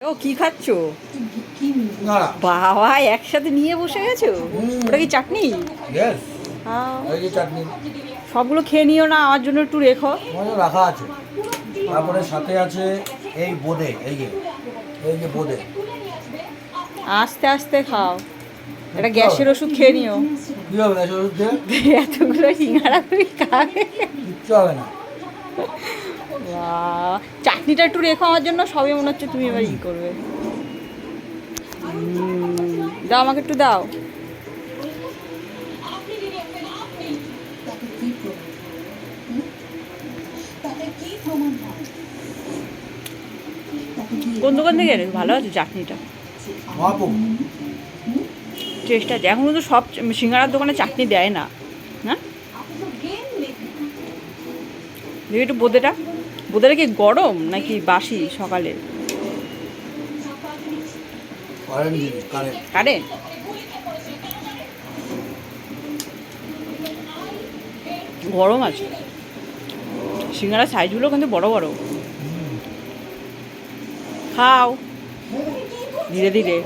ও কি খাচ্ছো? না বাবা একসাথে নিয়ে বসে গেছো? ওটা কি চাটনি? ইয়েস হ্যাঁ। এই যে চাটনি সবগুলো খেয়ে নিও না, আমার জন্য একটু রেখো। আমাদের রাখা আছে। তারপরে সাথে আছে এই বোঁদে, এই যে বোঁদে। আস্তে আস্তে খাও, এটা গ্যাসের ওষুধ খেয়ে নিও। কী হবে না ওষুধ দিয়ে? এতগুলো সিঙ্গারা তুমি খাবে? কিচ্ছু হবে না। বাহ, চাটনিটা একটু রেখো আমার জন্য, সবই মনে হচ্ছে তুমি এবার ই করবে। দাও আমাকে একটু দাও। কোন দোকান থেকে এনেছো? ভালো আছে চাটনিটা, মহাপুর টেস্ট আছে। এখন কিন্তু সব সিঙ্গারার দোকানে চাটনি দেয় না। হ্যাঁ, দেখি একটু বোঁদেটা। বোঁদেটা কি গরম নাকি বাসি সকালে? কারেন্ট। গরম আছে। সিঙ্গারার সাইজগুলো কিন্তু বড় বড়। খাও ধীরে ধীরে।